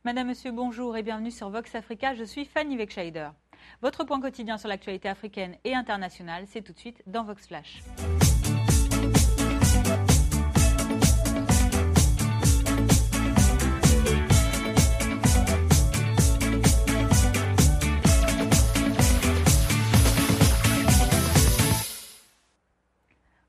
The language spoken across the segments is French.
Madame, Monsieur, bonjour et bienvenue sur Vox Africa. Je suis Fanny Wegscheider. Votre point quotidien sur l'actualité africaine et internationale, c'est tout de suite dans Vox Flash.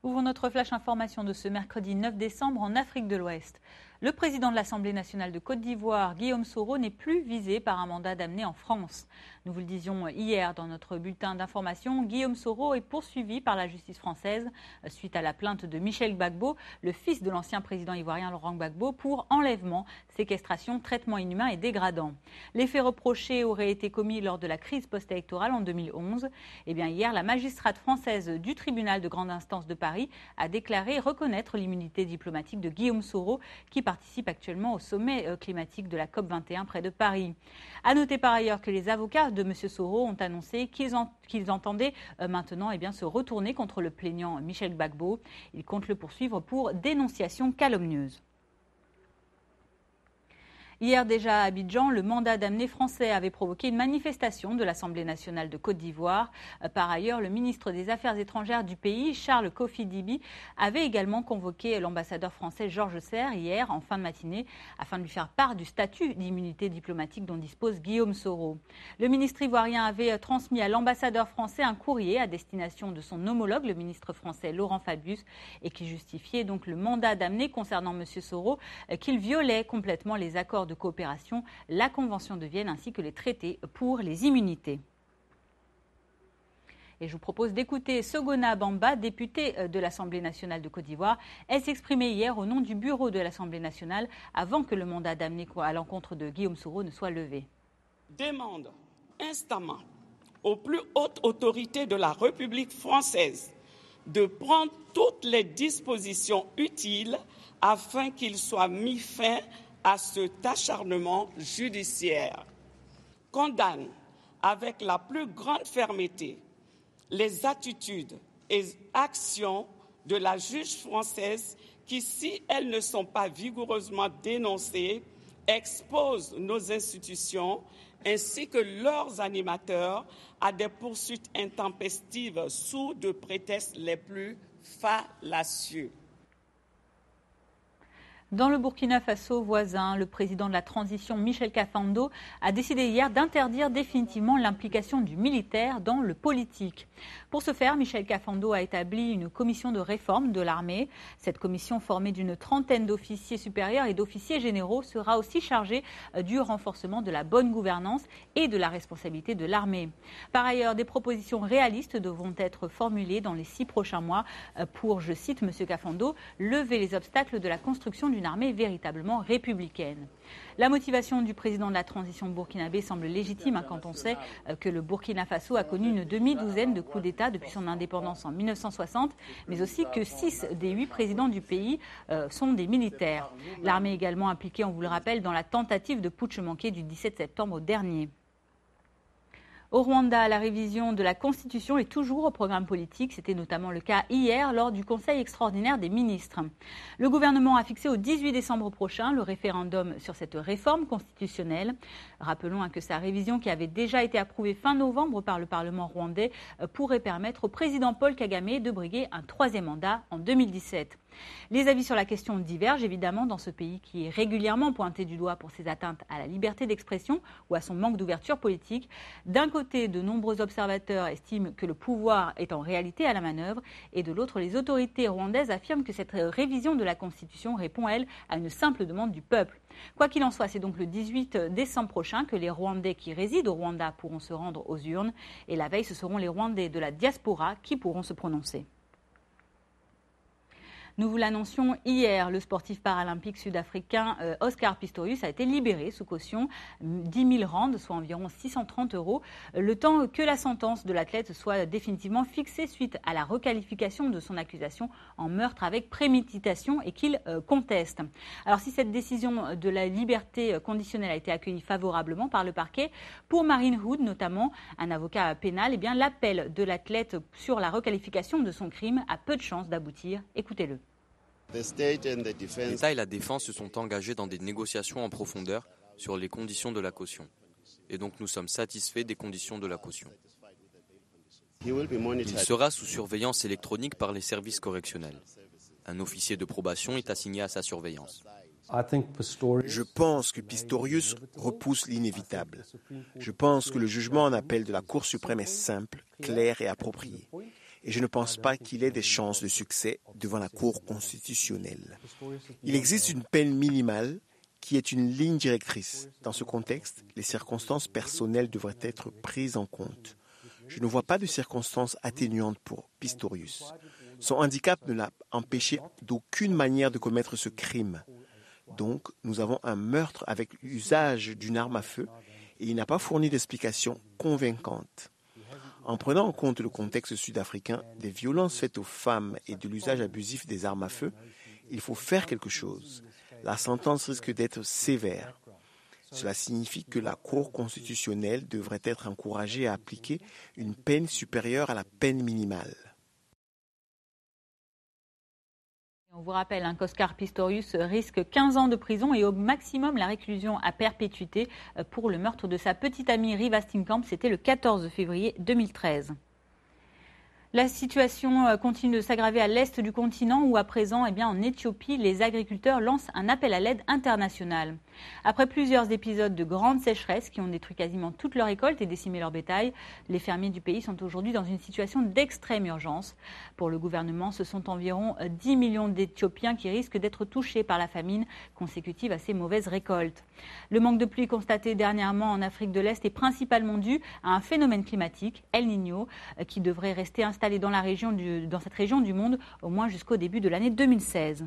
Ouvrons notre flash information de ce mercredi 9 décembre en Afrique de l'Ouest. Le président de l'Assemblée nationale de Côte d'Ivoire, Guillaume Soro, n'est plus visé par un mandat d'amener en France. Nous vous le disions hier dans notre bulletin d'information, Guillaume Soro est poursuivi par la justice française suite à la plainte de Michel Gbagbo, le fils de l'ancien président ivoirien Laurent Gbagbo, pour enlèvement, séquestration, traitement inhumain et dégradant. Les faits reprochés auraient été commis lors de la crise post-électorale en 2011. Hier, la magistrate française du tribunal de grande instance de Paris a déclaré reconnaître l'immunité diplomatique de Guillaume Soro, qui participe actuellement au sommet climatique de la COP21 près de Paris. À noter par ailleurs que les avocats de M. Soro ont annoncé qu'ils entendaient maintenant se retourner contre le plaignant Michel Gbagbo. Ils comptent le poursuivre pour dénonciation calomnieuse. Hier déjà à Abidjan, le mandat d'amener français avait provoqué une manifestation de l'Assemblée nationale de Côte d'Ivoire. Par ailleurs, le ministre des Affaires étrangères du pays, Charles Kofi Dibi, avait également convoqué l'ambassadeur français Georges Serre hier en fin de matinée afin de lui faire part du statut d'immunité diplomatique dont dispose Guillaume Soro. Le ministre ivoirien avait transmis à l'ambassadeur français un courrier à destination de son homologue, le ministre français Laurent Fabius, et qui justifiait donc le mandat d'amener concernant M. Soro qu'il violait complètement les accords de coopération, la Convention de Vienne ainsi que les traités pour les immunités. Et je vous propose d'écouter Sogona Bamba, députée de l'Assemblée nationale de Côte d'Ivoire. Elle s'exprimait hier au nom du bureau de l'Assemblée nationale avant que le mandat d'amener à l'encontre de Guillaume Soro ne soit levé. Demande instamment aux plus hautes autorités de la République française de prendre toutes les dispositions utiles afin qu'il soit mis fin à cet acharnement judiciaire. Condamne avec la plus grande fermeté les attitudes et actions de la juge française qui, si elles ne sont pas vigoureusement dénoncées, exposent nos institutions ainsi que leurs animateurs à des poursuites intempestives sous de prétextes les plus fallacieux. Dans le Burkina Faso voisin, le président de la transition, Michel Kafando, a décidé hier d'interdire définitivement l'implication du militaire dans le politique. Pour ce faire, Michel Kafando a établi une commission de réforme de l'armée. Cette commission, formée d'une trentaine d'officiers supérieurs et d'officiers généraux, sera aussi chargée du renforcement de la bonne gouvernance et de la responsabilité de l'armée. Par ailleurs, des propositions réalistes devront être formulées dans les 6 prochains mois pour, je cite M. Kafando, lever les obstacles de la construction d'une armée véritablement républicaine. La motivation du président de la transition burkinabé semble légitime quand on sait que le Burkina Faso a connu une demi-douzaine de coups d'État depuis son indépendance en 1960, mais aussi que 6 des 8 présidents du pays sont des militaires. L'armée est également impliquée, on vous le rappelle, dans la tentative de putsch manqué du 17 septembre dernier. Au Rwanda, la révision de la Constitution est toujours au programme politique. C'était notamment le cas hier lors du Conseil extraordinaire des ministres. Le gouvernement a fixé au 18 décembre prochain le référendum sur cette réforme constitutionnelle. Rappelons que sa révision, qui avait déjà été approuvée fin novembre par le Parlement rwandais, pourrait permettre au président Paul Kagame de briguer un 3e mandat en 2017. Les avis sur la question divergent évidemment dans ce pays qui est régulièrement pointé du doigt pour ses atteintes à la liberté d'expression ou à son manque d'ouverture politique. D'un côté, de nombreux observateurs estiment que le pouvoir est en réalité à la manœuvre et de l'autre, les autorités rwandaises affirment que cette révision de la Constitution répond, elle, à une simple demande du peuple. Quoi qu'il en soit, c'est donc le 18 décembre prochain que les Rwandais qui résident au Rwanda pourront se rendre aux urnes et la veille, ce seront les Rwandais de la diaspora qui pourront se prononcer. Nous vous l'annoncions hier, le sportif paralympique sud-africain Oscar Pistorius a été libéré sous caution 10 000 rands, soit environ 630 €, le temps que la sentence de l'athlète soit définitivement fixée suite à la requalification de son accusation en meurtre avec préméditation et qu'il conteste. Alors si cette décision de la liberté conditionnelle a été accueillie favorablement par le parquet, pour Marine Hood notamment, un avocat pénal, l'appel de l'athlète sur la requalification de son crime a peu de chances d'aboutir. Écoutez-le. L'État et la défense se sont engagés dans des négociations en profondeur sur les conditions de la caution. Et donc nous sommes satisfaits des conditions de la caution. Il sera sous surveillance électronique par les services correctionnels. Un officier de probation est assigné à sa surveillance. Je pense que Pistorius repousse l'inévitable. Je pense que le jugement en appel de la Cour suprême est simple, clair et approprié. Et je ne pense pas qu'il ait des chances de succès devant la Cour constitutionnelle. Il existe une peine minimale qui est une ligne directrice. Dans ce contexte, les circonstances personnelles devraient être prises en compte. Je ne vois pas de circonstances atténuantes pour Pistorius. Son handicap ne l'a empêché d'aucune manière de commettre ce crime. Donc, nous avons un meurtre avec l'usage d'une arme à feu et il n'a pas fourni d'explications convaincantes. En prenant en compte le contexte sud-africain, des violences faites aux femmes et de l'usage abusif des armes à feu, il faut faire quelque chose. La sentence risque d'être sévère. Cela signifie que la Cour constitutionnelle devrait être encouragée à appliquer une peine supérieure à la peine minimale. On vous rappelle qu'Oscar Pistorius risque 15 ans de prison et au maximum la réclusion à perpétuité pour le meurtre de sa petite amie Riva Steenkamp. C'était le 14 février 2013. La situation continue de s'aggraver à l'est du continent où à présent, en Éthiopie, les agriculteurs lancent un appel à l'aide internationale. Après plusieurs épisodes de grandes sécheresses qui ont détruit quasiment toute leur récolte et décimé leur bétail, les fermiers du pays sont aujourd'hui dans une situation d'extrême urgence. Pour le gouvernement, ce sont environ 10 millions d'Éthiopiens qui risquent d'être touchés par la famine consécutive à ces mauvaises récoltes. Le manque de pluie constaté dernièrement en Afrique de l'Est est principalement dû à un phénomène climatique, El Niño, qui devrait rester installé dans cette région du monde au moins jusqu'au début de l'année 2016.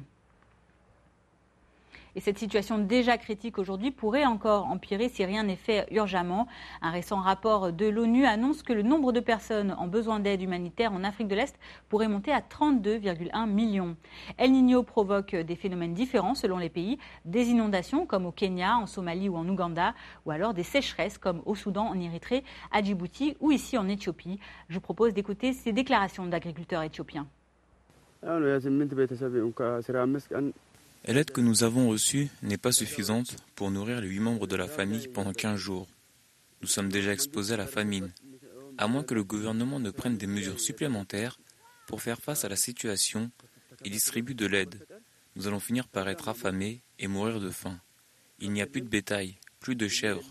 Et cette situation déjà critique aujourd'hui pourrait encore empirer si rien n'est fait urgemment. Un récent rapport de l'ONU annonce que le nombre de personnes en besoin d'aide humanitaire en Afrique de l'Est pourrait monter à 32,1 millions. El Niño provoque des phénomènes différents selon les pays, des inondations comme au Kenya, en Somalie ou en Ouganda, ou alors des sécheresses comme au Soudan, en Érythrée, à Djibouti ou ici en Éthiopie. Je vous propose d'écouter ces déclarations d'agriculteurs éthiopiens. L'aide que nous avons reçue n'est pas suffisante pour nourrir les 8 membres de la famille pendant 15 jours. Nous sommes déjà exposés à la famine. À moins que le gouvernement ne prenne des mesures supplémentaires pour faire face à la situation et distribue de l'aide, nous allons finir par être affamés et mourir de faim. Il n'y a plus de bétail, plus de chèvres.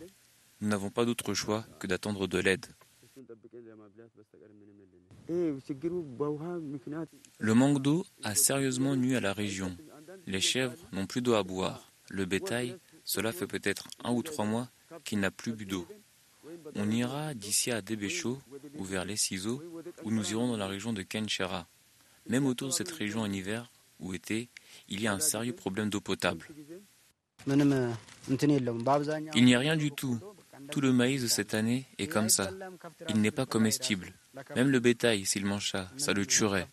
Nous n'avons pas d'autre choix que d'attendre de l'aide. Le manque d'eau a sérieusement nui à la région. Les chèvres n'ont plus d'eau à boire. Le bétail, cela fait peut-être 1 ou 3 mois qu'il n'a plus bu d'eau. On ira d'ici à Debesho ou vers les ciseaux ou nous irons dans la région de Kenchera. Même autour de cette région en hiver ou été, il y a un sérieux problème d'eau potable. Il n'y a rien du tout. Tout le maïs de cette année est comme ça. Il n'est pas comestible. Même le bétail, s'il mange ça le tuerait.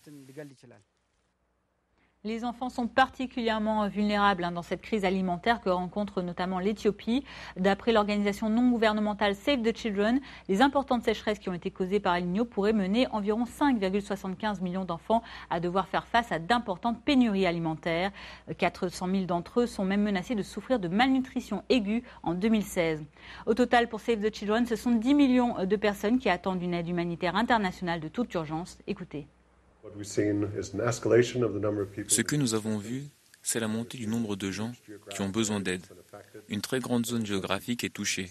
Les enfants sont particulièrement vulnérables dans cette crise alimentaire que rencontre notamment l'Éthiopie. D'après l'organisation non gouvernementale Save the Children, les importantes sécheresses qui ont été causées par El Niño pourraient mener environ 5,75 millions d'enfants à devoir faire face à d'importantes pénuries alimentaires. 400 000 d'entre eux sont même menacés de souffrir de malnutrition aiguë en 2016. Au total, pour Save the Children, ce sont 10 millions de personnes qui attendent une aide humanitaire internationale de toute urgence. Écoutez. Ce que nous avons vu, c'est la montée du nombre de gens qui ont besoin d'aide. Une très grande zone géographique est touchée.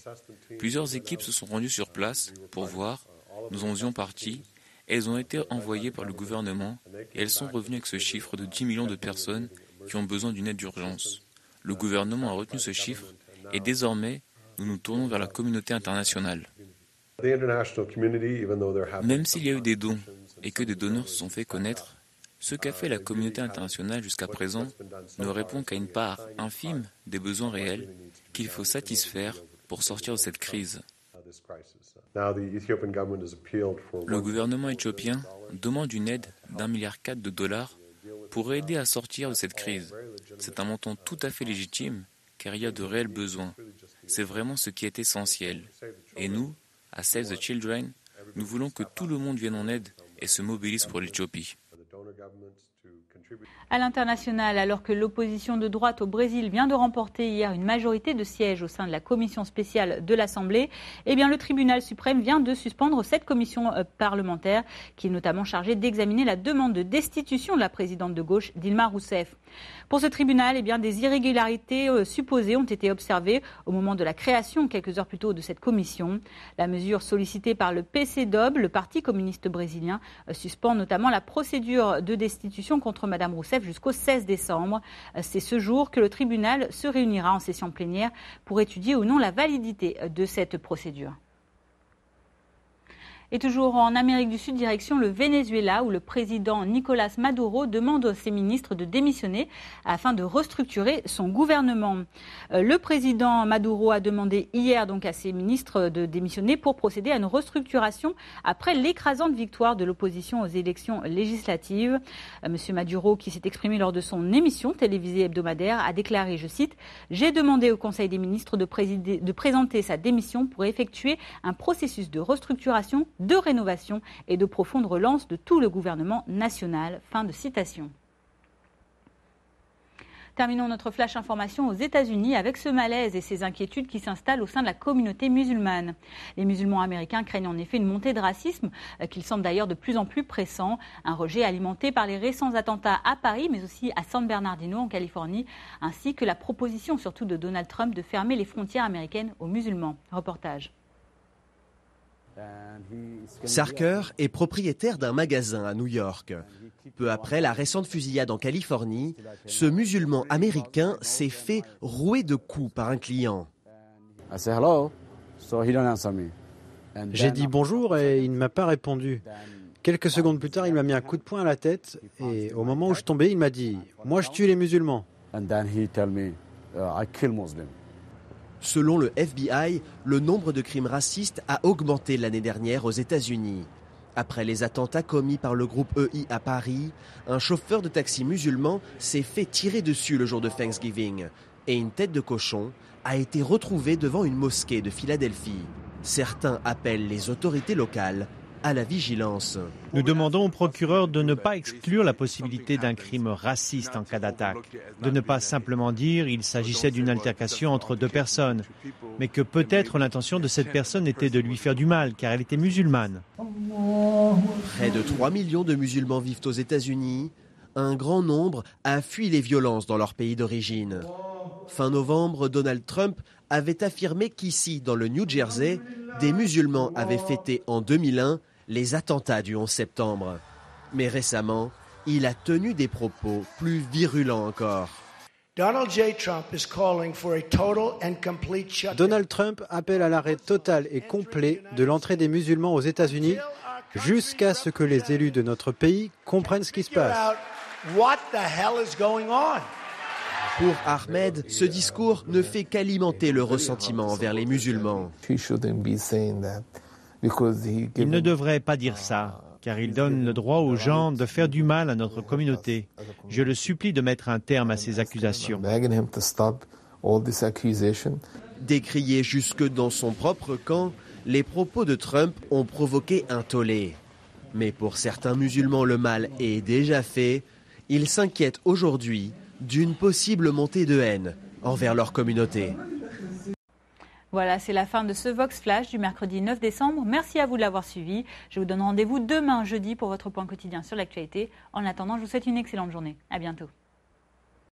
Plusieurs équipes se sont rendues sur place pour voir, nous en faisions partie, et elles ont été envoyées par le gouvernement et elles sont revenues avec ce chiffre de 10 millions de personnes qui ont besoin d'une aide d'urgence. Le gouvernement a retenu ce chiffre et désormais, nous nous tournons vers la communauté internationale. Même s'il y a eu des dons et que des donneurs se sont fait connaître, ce qu'a fait la communauté internationale jusqu'à présent ne répond qu'à une part infime des besoins réels qu'il faut satisfaire pour sortir de cette crise. Le gouvernement éthiopien demande une aide d'1,4 milliard de dollars pour aider à sortir de cette crise. C'est un montant tout à fait légitime car il y a de réels besoins. C'est vraiment ce qui est essentiel. Et nous, à Save the Children, nous voulons que tout le monde vienne en aide et se mobilise pour l'Éthiopie. À l'international, alors que l'opposition de droite au Brésil vient de remporter hier une majorité de sièges au sein de la commission spéciale de l'Assemblée, le tribunal suprême vient de suspendre cette commission parlementaire qui est notamment chargée d'examiner la demande de destitution de la présidente de gauche Dilma Rousseff. Pour ce tribunal, des irrégularités supposées ont été observées au moment de la création, quelques heures plus tôt, de cette commission. La mesure sollicitée par le PCdoB, le Parti communiste brésilien, suspend notamment la procédure de destitution contre Mme Rousseff jusqu'au 16 décembre. C'est ce jour que le tribunal se réunira en session plénière pour étudier ou non la validité de cette procédure. Et toujours en Amérique du Sud, direction le Venezuela, où le président Nicolás Maduro demande à ses ministres de démissionner afin de restructurer son gouvernement. Le président Maduro a demandé hier à ses ministres de démissionner pour procéder à une restructuration après l'écrasante victoire de l'opposition aux élections législatives. Monsieur Maduro, qui s'est exprimé lors de son émission télévisée hebdomadaire, a déclaré, je cite, « J'ai demandé au Conseil des ministres de présenter sa démission pour effectuer un processus de restructuration, de rénovation et de profonde relance de tout le gouvernement national. » Fin de citation. Terminons notre flash information aux États-Unis avec ce malaise et ces inquiétudes qui s'installent au sein de la communauté musulmane. Les musulmans américains craignent en effet une montée de racisme qu'il semble d'ailleurs de plus en plus pressant. Un rejet alimenté par les récents attentats à Paris mais aussi à San Bernardino en Californie, ainsi que la proposition surtout de Donald Trump de fermer les frontières américaines aux musulmans. Reportage. Sarker est propriétaire d'un magasin à New York. Peu après la récente fusillade en Californie, ce musulman américain s'est fait rouer de coups par un client. J'ai dit bonjour et il ne m'a pas répondu. Quelques secondes plus tard, il m'a mis un coup de poing à la tête et au moment où je tombais, il m'a dit « Moi, je tue les musulmans ». Selon le FBI, le nombre de crimes racistes a augmenté l'année dernière aux États-Unis. Après les attentats commis par le groupe EI à Paris, un chauffeur de taxi musulman s'est fait tirer dessus le jour de Thanksgiving et une tête de cochon a été retrouvée devant une mosquée de Philadelphie. Certains appellent les autorités locales à la vigilance. Nous demandons au procureur de ne pas exclure la possibilité d'un crime raciste en cas d'attaque, de ne pas simplement dire qu'il s'agissait d'une altercation entre deux personnes, mais que peut-être l'intention de cette personne était de lui faire du mal, car elle était musulmane. Près de 3 millions de musulmans vivent aux États-Unis. Un grand nombre a fui les violences dans leur pays d'origine. Fin novembre, Donald Trump avait affirmé qu'ici, dans le New Jersey, des musulmans avaient fêté en 2001 les attentats du 11 septembre. Mais récemment, il a tenu des propos plus virulents encore. Donald Trump appelle à l'arrêt total et complet de l'entrée des musulmans aux États-Unis jusqu'à ce que les élus de notre pays comprennent ce qui se passe. Pour Ahmed, ce discours ne fait qu'alimenter le ressentiment envers les musulmans. Il ne devrait pas dire ça, car il donne le droit aux gens de faire du mal à notre communauté. Je le supplie de mettre un terme à ces accusations. Décriés jusque dans son propre camp, les propos de Trump ont provoqué un tollé. Mais pour certains musulmans, le mal est déjà fait. Ils s'inquiètent aujourd'hui d'une possible montée de haine envers leur communauté. Voilà, c'est la fin de ce Vox Flash du mercredi 9 décembre. Merci à vous de l'avoir suivi. Je vous donne rendez-vous demain jeudi pour votre point quotidien sur l'actualité. En attendant, je vous souhaite une excellente journée. À bientôt.